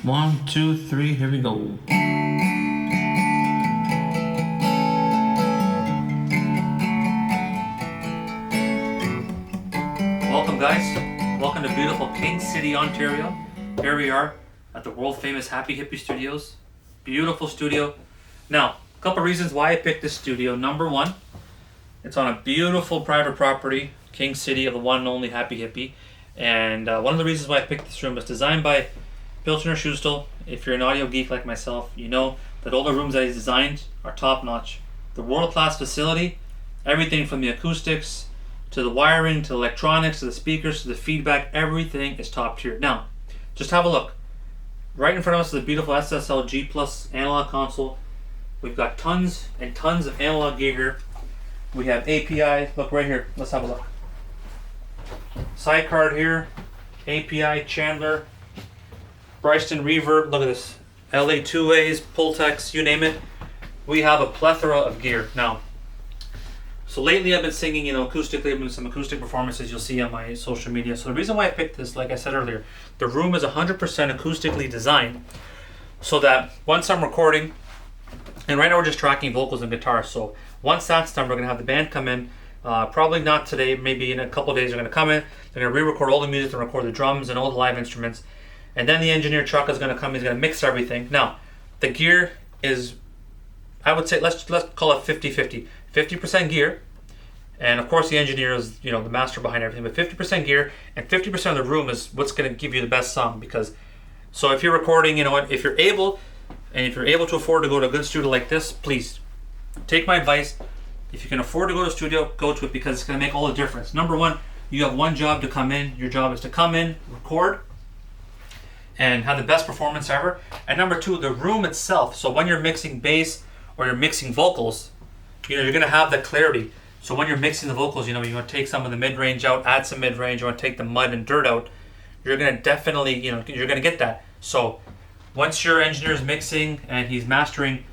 1, 2, 3, here we go. Welcome guys, welcome to beautiful King City, Ontario. Here we are at the world famous Hapy Hipi Studios. Beautiful studio. Now, a couple reasons why I picked this studio. Number one, it's on a beautiful private property, King City, of the one and only Hapy Hipi. And one of the reasons why I picked this room is designed by Pilchner Schoustal. If you're an audio geek like myself, you know that all the rooms that he's designed are top notch. The world-class facility, everything from the acoustics to the wiring to the electronics to the speakers to the feedback, everything is top tier. Now, just have a look. Right in front of us is a beautiful SSL G Plus analog console. We've got tons and tons of analog gear here. We have API. Look right here. Let's have a look. Side card here. API, Chandler, Bryston reverb. Look at this. LA 2As, Pultex, you name it. We have a plethora of gear. Now, so lately I've been singing, acoustically. I've been some acoustic performances you'll see on my social media. So the reason why I picked this, like I said earlier, the room is 100% acoustically designed so that once I'm recording, and right now we're just tracking vocals and guitars. So once that's done, we're going to have the band come in. Probably not today, maybe in a couple of days they're going to come in. They're going to re-record all the music and record the drums and all the live instruments. And then the engineer truck is going to come, he's going to mix everything. Now, the gear is, I would say, let's call it 50-50. 50% gear, and of course the engineer is, the master behind everything, but 50% gear and 50% of the room is what's going to give you the best song. Because, so if you're recording, if you're able to afford to go to a good studio like this, please take my advice. If you can afford to go to a studio, go to it, because it's going to make all the difference. Number one, you have one job to come in. Your job is to come in, record, and have the best performance ever. And number two, the room itself. So when you're mixing bass or you're mixing vocals, you're going to have that clarity. So when you're mixing the vocals, you want to take some of the mid-range out, add some mid-range, you want to take the mud and dirt out. You're going to definitely, you're going to get that. So once your engineer is mixing and he's mastering,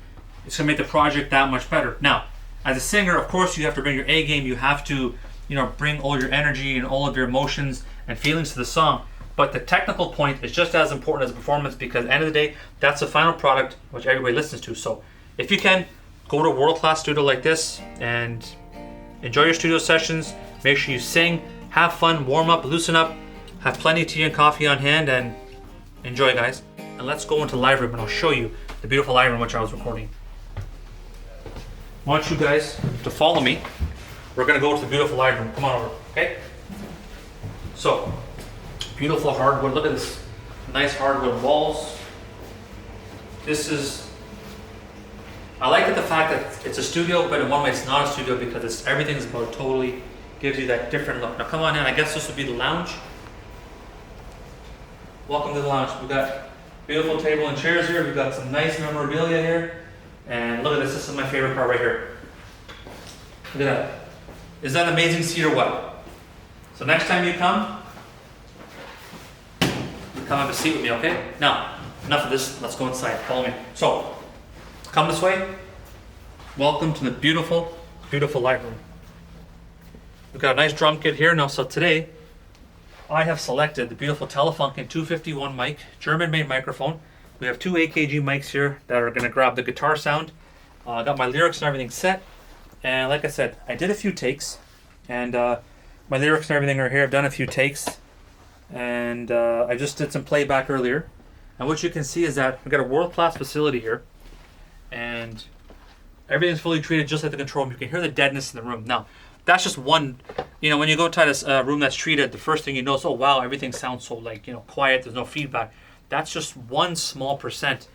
it's going to make the project that much better. Now, as a singer, of course, you have to bring your A game. You have to, bring all your energy and all of your emotions and feelings to the song. But the technical point is just as important as the performance, because at the end of the day, that's the final product which everybody listens to. So if you can, go to a world-class studio like this and enjoy your studio sessions. Make sure you sing, have fun, warm up, loosen up, have plenty of tea and coffee on hand, and enjoy, guys. And let's go into the live room and I'll show you the beautiful live room which I was recording. I want you guys to follow me. We're gonna go to the beautiful live room. Come on over, okay? So, beautiful hardwood. Look at this nice hardwood walls. I like the fact that it's a studio, but in one way it's not a studio, because everything's about totally gives you that different look. Now come on in. I guess this would be the lounge. Welcome to the lounge. We've got beautiful table and chairs here. We've got some nice memorabilia here. And look at this. This is my favorite part right here. Look at that. Is that amazing cedar what? So next time you come have a seat with me, okay? Now, enough of this. Let's go inside. Follow me. So, come this way. Welcome to the beautiful, beautiful live room. We've got a nice drum kit here. Now, so today, I have selected the beautiful Telefunken 251 mic, German-made microphone. We have two AKG mics here that are going to grab the guitar sound. I got my lyrics and everything set. And like I said, I did a few takes. And my lyrics and everything are here. I've done a few takes. And I just did some playback earlier. And what you can see is that we've got a world-class facility here. And everything's fully treated just like the control room. You can hear the deadness in the room. Now, that's just one, when you go inside this room that's treated, the first thing you know is, oh wow, everything sounds so quiet, there's no feedback. That's just one small percent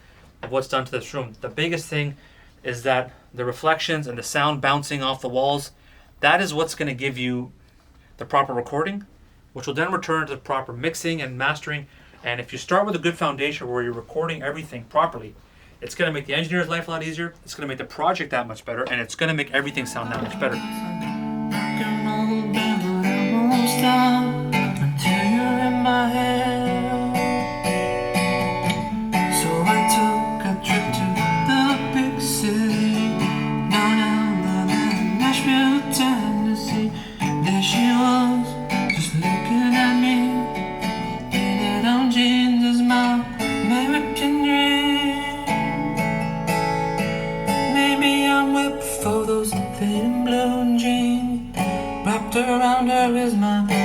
of what's done to this room. The biggest thing is that the reflections and the sound bouncing off the walls, that is what's going to give you the proper recording, which will then return to the proper mixing and mastering. And if you start with a good foundation where you're recording everything properly, it's going to make the engineer's life a lot easier, it's going to make the project that much better, and it's going to make everything sound that much better. Until you're in my head. So I took a trip to the big city, down Nashville, Tennessee. There she was, just looking at me. In her own jeans is my American. around her is my